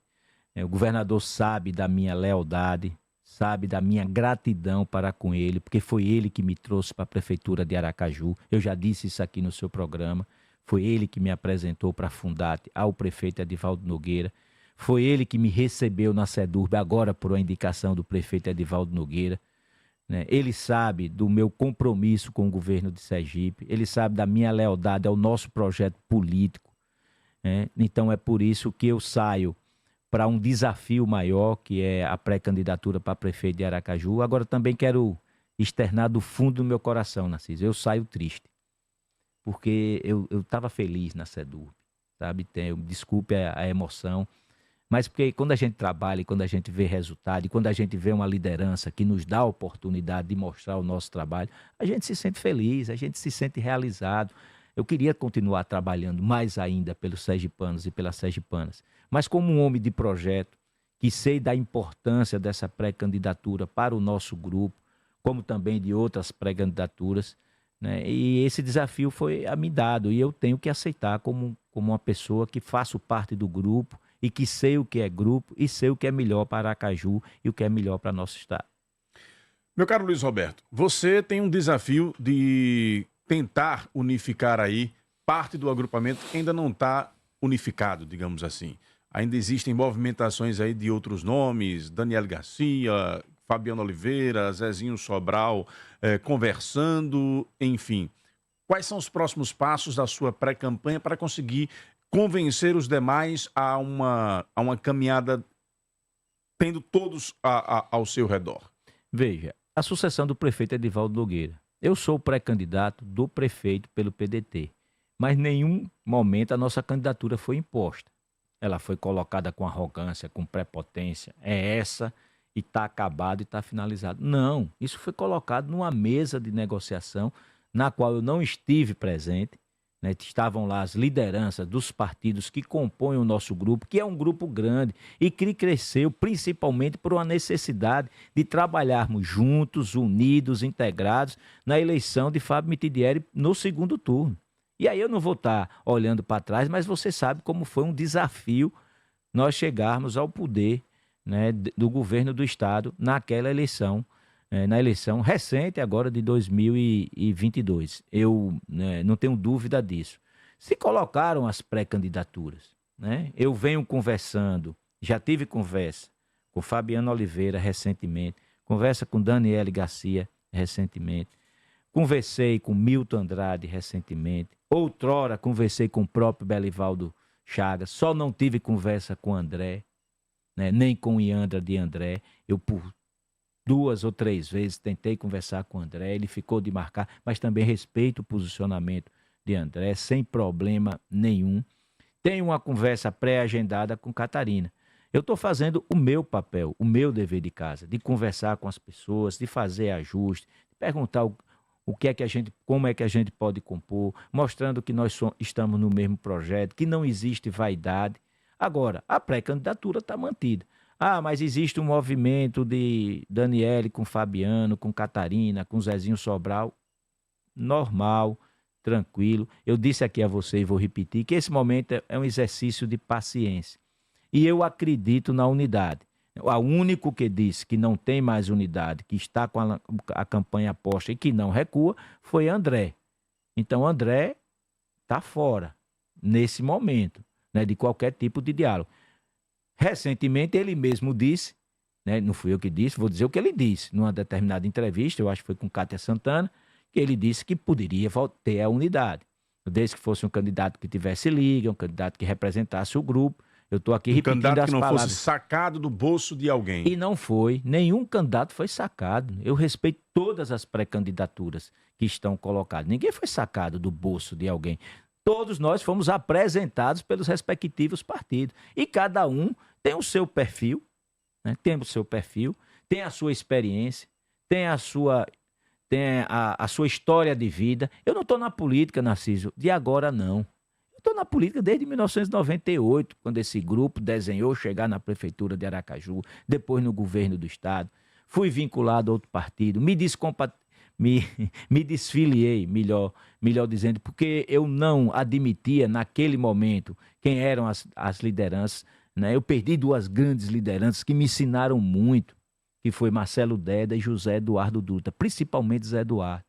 O governador sabe da minha lealdade, sabe da minha gratidão para com ele, porque foi ele que me trouxe para a prefeitura de Aracaju. Eu já disse isso aqui no seu programa. Foi ele que me apresentou para a Fundate ao prefeito Edivaldo Nogueira. Foi ele que me recebeu na SEDURB, agora por uma indicação do prefeito Edivaldo Nogueira. Ele sabe do meu compromisso com o governo de Sergipe. Ele sabe da minha lealdade ao nosso projeto político. Então é por isso que eu saio para um desafio maior, que é a pré-candidatura para prefeito de Aracaju. Agora também quero externar do fundo do meu coração, Narciso. Eu saio triste, porque eu estava feliz na SEDURB, sabe? Desculpe a emoção, mas porque quando a gente trabalha, quando a gente vê resultado, e quando a gente vê uma liderança que nos dá a oportunidade de mostrar o nosso trabalho, a gente se sente feliz, a gente se sente realizado. Eu queria continuar trabalhando mais ainda pelos sergipanos e pelas sergipanas, mas como um homem de projeto, que sei da importância dessa pré-candidatura para o nosso grupo, como também de outras pré-candidaturas, né? E esse desafio foi a me dado, e eu tenho que aceitar como uma pessoa que faço parte do grupo e que sei o que é grupo e sei o que é melhor para Aracaju e o que é melhor para nosso estado. Meu caro Luiz Roberto, você tem um desafio de tentar unificar aí parte do agrupamento que ainda não está unificado, digamos assim. Ainda existem movimentações aí de outros nomes, Daniel Garcia, Fabiano Oliveira, Zezinho Sobral, conversando, enfim. Quais são os próximos passos da sua pré-campanha para conseguir convencer os demais a uma caminhada tendo todos ao seu redor? Veja, a sucessão do prefeito Edivaldo Nogueira. Eu sou o pré-candidato do prefeito pelo PDT, mas em nenhum momento a nossa candidatura foi imposta. Ela foi colocada com arrogância, com prepotência. É essa e está acabado e está finalizado. Não, isso foi colocado numa mesa de negociação na qual eu não estive presente, né? Estavam lá as lideranças dos partidos que compõem o nosso grupo, que é um grupo grande e que cresceu principalmente por uma necessidade de trabalharmos juntos, unidos, integrados na eleição de Fábio Mitidieri no segundo turno. E aí eu não vou estar olhando para trás, mas você sabe como foi um desafio nós chegarmos ao poder, né, do governo do Estado naquela eleição, na eleição recente agora de 2022. Eu, né, não tenho dúvida disso. Se colocaram as pré-candidaturas, né? Eu venho conversando, já tive conversa com Fabiano Oliveira recentemente, conversa com Daniele Garcia recentemente, conversei com Milton Andrade recentemente, outrora conversei com o próprio Belivaldo Chagas, só não tive conversa com André, né, nem com Iandra de André. Eu, por 2 ou 3 vezes, tentei conversar com o André, ele ficou de marcar, mas também respeito o posicionamento de André, sem problema nenhum. Tenho uma conversa pré-agendada com Catarina. Eu estou fazendo o meu papel, o meu dever de casa, de conversar com as pessoas, de fazer ajuste, de perguntar o que é que a gente, como é que a gente pode compor, mostrando que nós estamos no mesmo projeto, que não existe vaidade. Agora, a pré-candidatura está mantida. Ah, mas existe um movimento de Daniele com Fabiano, com Catarina, com Zezinho Sobral. Normal, tranquilo. Eu disse aqui a você e vou repetir que esse momento é um exercício de paciência. E eu acredito na unidade. O único que disse que não tem mais unidade, que está com a campanha posta e que não recua, foi André. Então, André está fora, nesse momento, né, de qualquer tipo de diálogo. Recentemente, ele mesmo disse, né, não fui eu que disse, vou dizer o que ele disse, numa determinada entrevista, eu acho que foi com Cátia Santana, que ele disse que poderia ter a unidade, desde que fosse um candidato que tivesse liga, um candidato que representasse o grupo. Eu estou aqui repetindo as palavras. Um candidato que não fosse sacado do bolso de alguém. E não foi. Nenhum candidato foi sacado. Eu respeito todas as pré-candidaturas que estão colocadas. Ninguém foi sacado do bolso de alguém. Todos nós fomos apresentados pelos respectivos partidos. E cada um tem o seu perfil, né? Tem o seu perfil, tem a sua experiência, tem a sua história de vida. Eu não estou na política, Narciso, de agora não. Estou na política desde 1998, quando esse grupo desenhou chegar na prefeitura de Aracaju, depois no governo do estado. Fui vinculado a outro partido, me desfiliei, melhor dizendo, porque eu não admitia naquele momento quem eram as lideranças, né? Eu perdi 2 grandes lideranças que me ensinaram muito, que foi Marcelo Deda e José Eduardo Dutra, principalmente Zé Eduardo.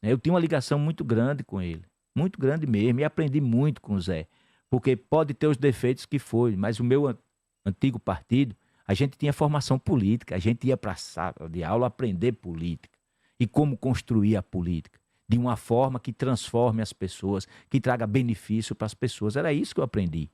Eu tinha uma ligação muito grande com ele. Muito grande mesmo, e aprendi muito com o Zé, porque pode ter os defeitos que foi, mas o meu antigo partido, a gente tinha formação política, a gente ia para a sala de aula aprender política e como construir a política, de uma forma que transforme as pessoas, que traga benefício para as pessoas. Era isso que eu aprendi.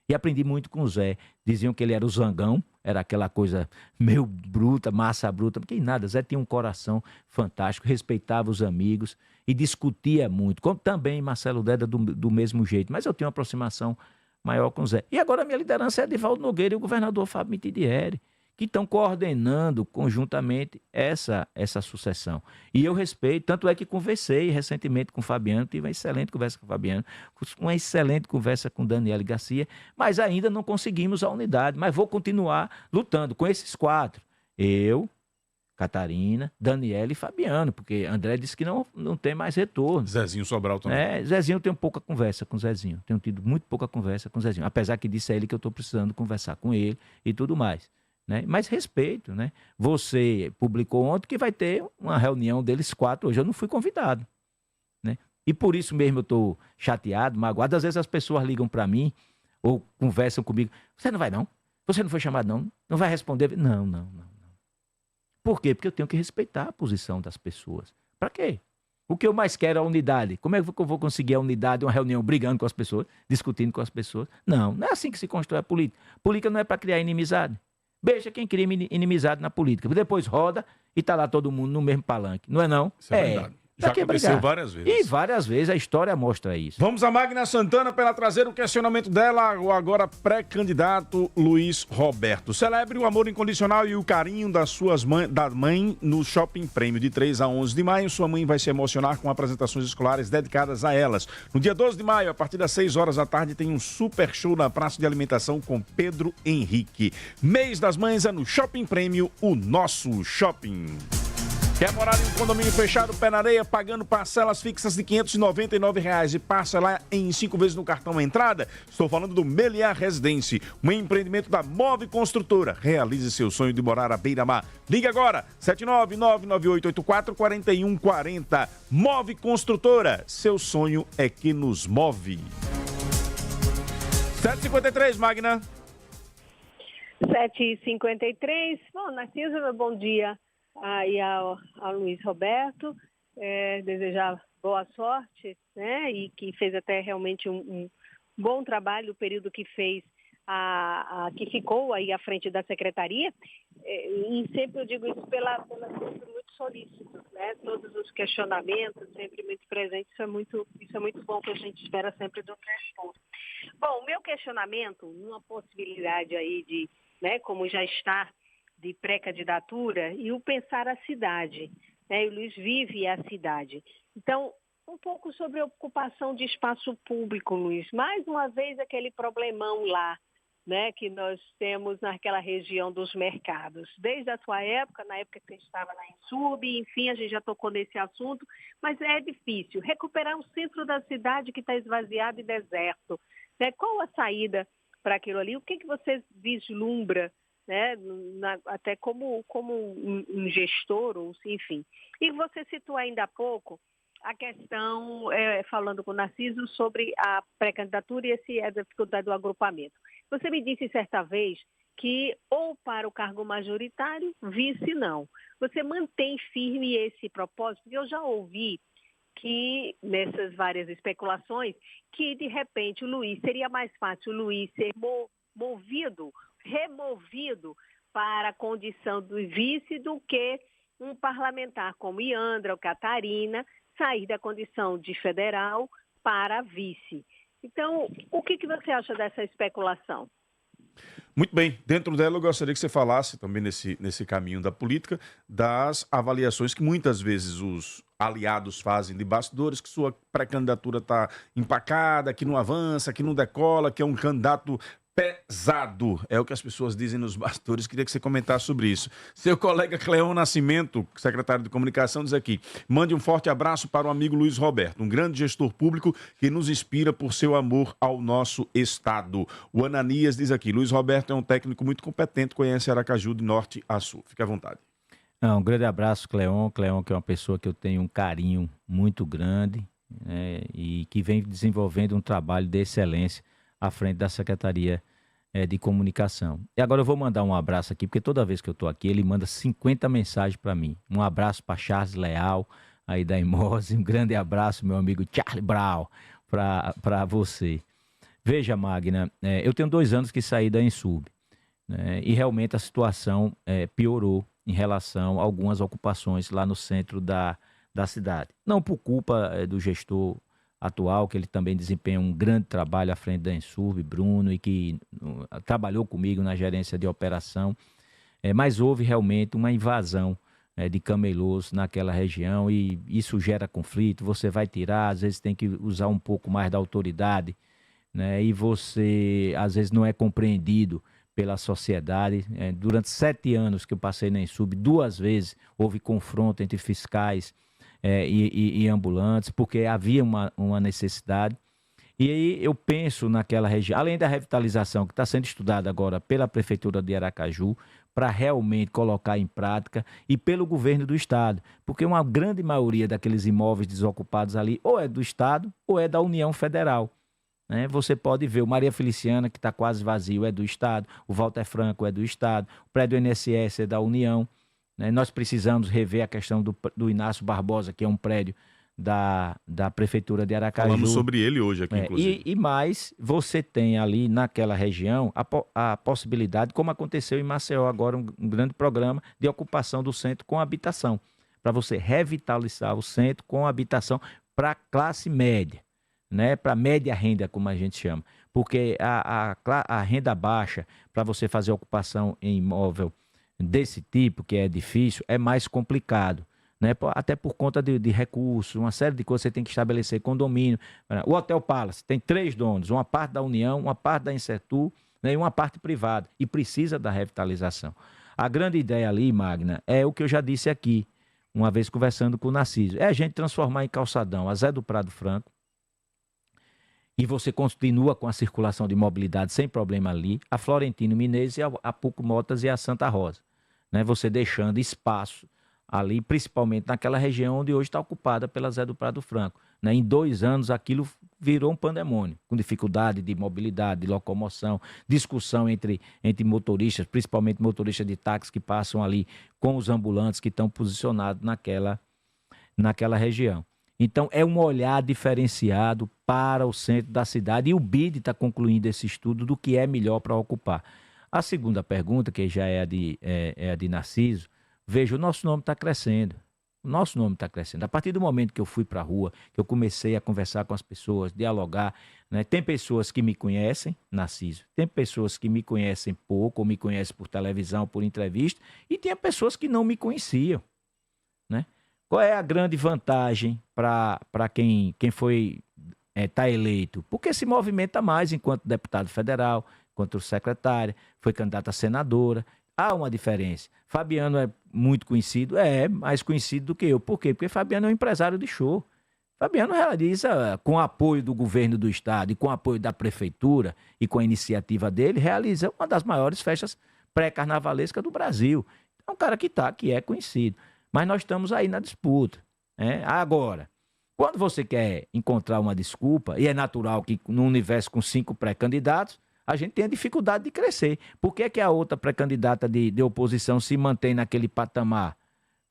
E aprendi muito com o Zé. Diziam que ele era o zangão, era aquela coisa meio bruta, massa bruta, porque nada, Zé tinha um coração fantástico, respeitava os amigos e discutia muito, como também Marcelo Deda do mesmo jeito, mas eu tenho uma aproximação maior com o Zé. E agora a minha liderança é Edivaldo Nogueira e o governador Fábio Mitidieri, que estão coordenando conjuntamente essa sucessão. E eu respeito, tanto é que conversei recentemente com o Fabiano, tive uma excelente conversa com o Fabiano, uma excelente conversa com Daniele Garcia, mas ainda não conseguimos a unidade, mas vou continuar lutando com esses 4. Eu, Catarina, Daniele e Fabiano, porque André disse que não tem mais retorno. Zezinho Sobral também. Zezinho, eu tenho pouca conversa com o Zezinho, tenho tido muito pouca conversa com o Zezinho, apesar que disse a ele que eu estou precisando conversar com ele e tudo mais. Né? Mas respeito, né? Você publicou ontem que vai ter uma reunião deles 4 hoje. Eu não fui convidado, né? E por isso mesmo eu estou chateado, magoado. Às vezes as pessoas ligam para mim ou conversam comigo. Você não vai não? Você não foi chamado não? Não vai responder? Não. Por quê? Porque eu tenho que respeitar a posição das pessoas. Para quê? O que eu mais quero é a unidade. Como é que eu vou conseguir a unidade, uma reunião brigando com as pessoas, discutindo com as pessoas? Não é assim que se constrói a política. Política não é para criar inimizade. Beija quem cria inimizade na política. Depois roda e tá lá todo mundo no mesmo palanque. Não é não? Isso é verdade. Já aconteceu várias vezes. E várias vezes a história mostra isso. Vamos a Magna Santana para ela trazer o questionamento dela, o agora pré-candidato Luiz Roberto. Celebre o amor incondicional e o carinho da mãe no Shopping Prêmio de 3 a 11 de maio. Sua mãe vai se emocionar com apresentações escolares dedicadas a elas. No dia 12 de maio, a partir das 6 horas da tarde, tem um super show na Praça de Alimentação com Pedro Henrique. Mês das Mães é no Shopping Prêmio, o nosso shopping. Quer morar em um condomínio fechado, pé na areia, pagando parcelas fixas de R$ 599 e parcelar em 5 vezes no cartão entrada? Estou falando do Meliá Residência, um empreendimento da Move Construtora. Realize seu sonho de morar à beira-mar. Ligue agora, 79998844140. Move Construtora, seu sonho é que nos move. 7h53, Magna. 7h53. Bom, Narciso, bom dia. Aí ao Luiz Roberto, desejar boa sorte, né? E que fez até realmente um bom trabalho no período que fez, que ficou aí à frente da secretaria. E sempre eu digo isso pela sempre muito solícito, né? Todos os questionamentos sempre muito presentes. Isso é muito bom, que a gente espera sempre do resposta. Bom, o meu questionamento, numa possibilidade aí de, né, como já está, de pré-candidatura, e o pensar a cidade, né? E o Luiz vive a cidade. Então, um pouco sobre a ocupação de espaço público, Luiz. Mais uma vez, aquele problemão lá, né, que nós temos naquela região dos mercados. Desde a sua época, na época que você estava na Insub, enfim, a gente já tocou nesse assunto, mas é difícil recuperar o centro da cidade que está esvaziado e deserto, né? Qual a saída para aquilo ali? O que você vislumbra, né, até como um gestor, ou enfim. E você citou ainda há pouco a questão, falando com o Narciso, sobre a pré-candidatura e a dificuldade do agrupamento. Você me disse certa vez que ou para o cargo majoritário, vice não. Você mantém firme esse propósito? Porque eu já ouvi que, nessas várias especulações, que de repente o Luiz, seria mais fácil o Luiz ser removido para a condição do vice do que um parlamentar como Iandra ou Catarina sair da condição de federal para vice. Então, o que você acha dessa especulação? Muito bem. Dentro dela, eu gostaria que você falasse também nesse caminho da política, das avaliações que muitas vezes os aliados fazem de bastidores, que sua pré-candidatura está empacada, que não avança, que não decola, que é um candidato pesado. É o que as pessoas dizem nos bastidores. Queria que você comentasse sobre isso. Seu colega Cleon Nascimento, secretário de Comunicação, diz aqui: mande um forte abraço para o amigo Luiz Roberto, um grande gestor público que nos inspira por seu amor ao nosso estado. O Ananias diz aqui: Luiz Roberto é um técnico muito competente, conhece Aracaju de norte a sul. Fique à vontade. Um grande abraço, Cleon. Cleon, que é uma pessoa que eu tenho um carinho muito grande, né, e que vem desenvolvendo um trabalho de excelência à frente da Secretaria de Comunicação. E agora eu vou mandar um abraço aqui, porque toda vez que eu estou aqui, ele manda 50 mensagens para mim. Um abraço para Charles Leal, aí da Imose. Um grande abraço, meu amigo Charlie Brown, para você. Veja, Magna, eu tenho 2 anos que saí da Insub, né, e realmente a situação piorou em relação a algumas ocupações lá no centro da cidade. Não por culpa do gestor atual, que ele também desempenha um grande trabalho à frente da Insub, Bruno, e que trabalhou comigo na gerência de operação, mas houve realmente uma invasão de camelôs naquela região, e isso gera conflito. Você vai tirar, às vezes tem que usar um pouco mais da autoridade, né, e você às vezes não é compreendido pela sociedade. Durante 7 anos que eu passei na Insub, 2 vezes houve confronto entre fiscais e ambulantes, porque havia uma necessidade. E aí eu penso naquela região, além da revitalização que está sendo estudada agora pela Prefeitura de Aracaju, para realmente colocar em prática, e pelo governo do Estado, porque uma grande maioria daqueles imóveis desocupados ali ou é do Estado ou é da União Federal, né? Você pode ver o Maria Feliciana, que está quase vazio, é do Estado, o Walter Franco é do Estado, o prédio INSS é da União. Nós precisamos rever a questão do Inácio Barbosa, que é um prédio da Prefeitura de Aracaju. Falamos sobre ele hoje aqui, inclusive. E mais, você tem ali naquela região a possibilidade, como aconteceu em Maceió agora, um grande programa de ocupação do centro com habitação, para você revitalizar o centro com habitação para a classe média, né? Para média renda, como a gente chama. Porque a renda baixa, para você fazer ocupação em imóvel desse tipo, que é difícil, é mais complicado. Né? Até por conta de recursos, uma série de coisas você tem que estabelecer condomínio. O Hotel Palace tem 3 donos, uma parte da União, uma parte da Insertur, né, e uma parte privada, e precisa da revitalização. A grande ideia ali, Magna, é o que eu já disse aqui, uma vez conversando com o Narciso, é a gente transformar em calçadão a Zé do Prado Franco, e você continua com a circulação de mobilidade sem problema ali, a Florentino Menezes, a Puco Motas e a Santa Rosa, né? Você deixando espaço ali, principalmente naquela região onde hoje está ocupada pela Zé do Prado Franco. Né? Em 2 anos, aquilo virou um pandemônio, com dificuldade de mobilidade, de locomoção, discussão entre motoristas, principalmente motoristas de táxi que passam ali com os ambulantes que estão posicionados naquela região. Então, é um olhar diferenciado para o centro da cidade, e o BID está concluindo esse estudo do que é melhor para ocupar. A segunda pergunta, que já é a de Narciso, veja, o nosso nome está crescendo. O nosso nome está crescendo. A partir do momento que eu fui para a rua, que eu comecei a conversar com as pessoas, dialogar, né? Tem pessoas que me conhecem, Narciso, tem pessoas que me conhecem pouco, ou me conhecem por televisão, por entrevista, e tem pessoas que não me conheciam. Né? Qual é a grande vantagem para quem foi tá eleito? Porque se movimenta mais enquanto deputado federal, enquanto secretária, foi candidata a senadora. Há uma diferença. Fabiano é muito conhecido, mais conhecido do que eu. Por quê? Porque Fabiano é um empresário de show. Fabiano realiza, com o apoio do governo do estado e com o apoio da prefeitura e com a iniciativa dele, realiza uma das maiores festas pré-carnavalescas do Brasil. É um cara que é conhecido. Mas nós estamos aí na disputa. Né? Agora, quando você quer encontrar uma desculpa, e é natural que no universo com 5 pré-candidatos, a gente tem a dificuldade de crescer. Por que a outra pré-candidata de oposição se mantém naquele patamar?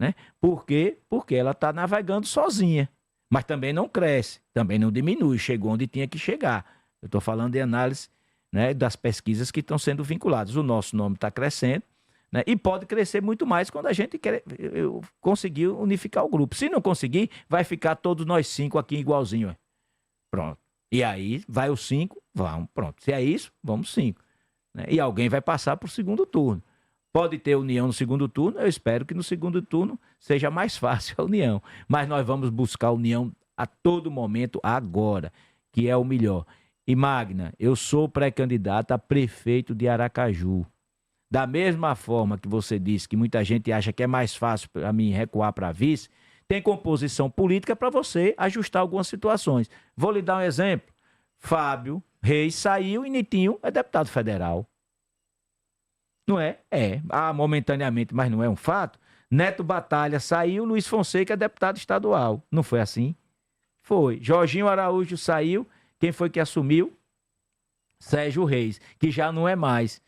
Né? Por quê? Porque ela está navegando sozinha. Mas também não cresce, também não diminui, chegou onde tinha que chegar. Eu estou falando de análise, né, das pesquisas que estão sendo vinculadas. O nosso nome está crescendo, né, e pode crescer muito mais quando a gente conseguir unificar o grupo. Se não conseguir, vai ficar todos nós 5 aqui igualzinho. Pronto. E aí, vai os 5, vamos, pronto. Se é isso, vamos 5. Né? E alguém vai passar para o segundo turno. Pode ter união no segundo turno, eu espero que no segundo turno seja mais fácil a união. Mas nós vamos buscar união a todo momento agora, que é o melhor. E Magna, eu sou pré-candidato a prefeito de Aracaju. Da mesma forma que você disse que muita gente acha que é mais fácil para mim recuar para vice, tem composição política para você ajustar algumas situações. Vou lhe dar um exemplo. Fábio Reis saiu e Nitinho é deputado federal. Não é? É. Momentaneamente, mas não é um fato. Neto Batalha saiu, Luiz Fonseca é deputado estadual. Não foi assim? Foi. Jorginho Araújo saiu. Quem foi que assumiu? Sérgio Reis, que já não é mais.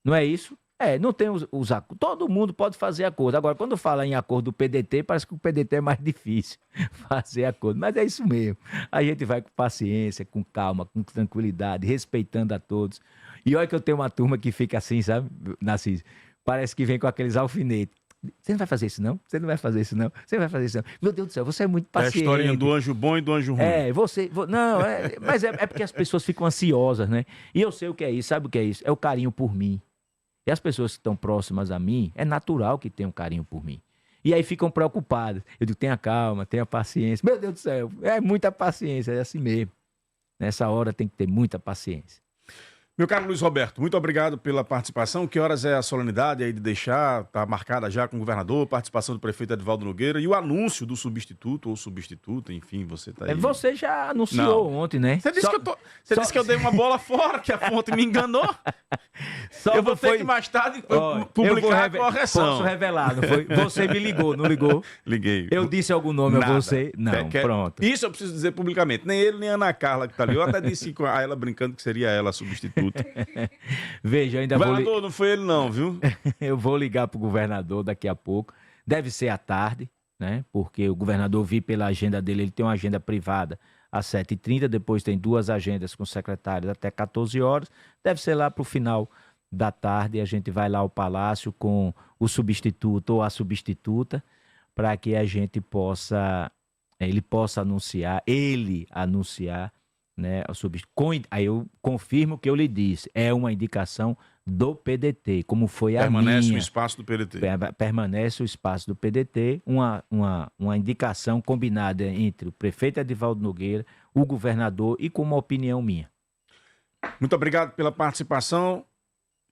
Não é isso? Não tem os acordos. Todo mundo pode fazer acordo. Agora, quando fala em acordo do PDT, parece que o PDT é mais difícil fazer acordo. Mas é isso mesmo. A gente vai com paciência, com calma, com tranquilidade, respeitando a todos. E olha que eu tenho uma turma que fica assim, sabe, Narciso? Parece que vem com aqueles alfinetes. Você não vai fazer isso, não? Você não vai fazer isso, não? Você não vai fazer isso, não? Meu Deus do céu, você é muito paciente. É a historinha do anjo bom e do anjo ruim. Não, mas é porque as pessoas ficam ansiosas, né? E eu sei o que é isso, sabe o que é isso? É o carinho por mim. E as pessoas que estão próximas a mim, é natural que tenham carinho por mim. E aí ficam preocupadas. Eu digo, tenha calma, tenha paciência. Meu Deus do céu, é muita paciência, é assim mesmo. Nessa hora tem que ter muita paciência. Meu caro Luiz Roberto, muito obrigado pela participação. Que horas é a solenidade aí de deixar? Está marcada já com o governador, participação do prefeito Edivaldo Nogueira e o anúncio do substituto ou substituta, enfim, você está aí. Você já anunciou ontem, né? Você disse que eu dei uma bola fora, que a fonte me enganou. Eu vou ter que mais tarde publicar a correção. Posso revelar, não foi? Você me ligou, não ligou? Liguei. Eu disse algum nome a você? Não, pronto. Isso eu preciso dizer publicamente. Nem ele, nem a Ana Carla que está ali. Eu até disse a ela brincando que seria ela a substituta. Veja, ainda governador, vou... não foi ele não, viu? Eu vou ligar pro governador daqui a pouco. Deve ser à tarde, né? Porque o governador, vi pela agenda dele, ele tem uma agenda privada às 7h30, depois tem 2 agendas com secretários até 14 horas. Deve ser lá para o final da tarde, a gente vai lá ao Palácio com o substituto ou a substituta, para que a gente possa, ele anunciar, né, aí eu confirmo o que eu lhe disse, é uma indicação do PDT, como foi a minha. Permanece o espaço do PDT. Permanece o espaço do PDT, uma indicação combinada entre o prefeito Edivaldo Nogueira, o governador e com uma opinião minha. Muito obrigado pela participação.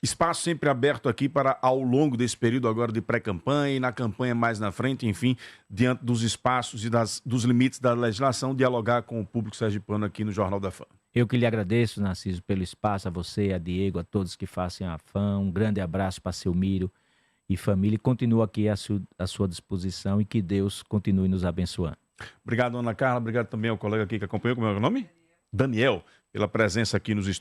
Espaço sempre aberto aqui para, ao longo desse período agora de pré-campanha e na campanha mais na frente, enfim, diante dos espaços e dos limites da legislação, dialogar com o público sergipano aqui no Jornal da Fã. Eu que lhe agradeço, Narciso, pelo espaço, a você, a Diego, a todos que fazem a Fã. Um grande abraço para Selmiro e família. E continuo aqui à sua disposição e que Deus continue nos abençoando. Obrigado, Ana Carla. Obrigado também ao colega aqui que acompanhou. Como é o nome? Daniel, pela presença aqui nos estúdios.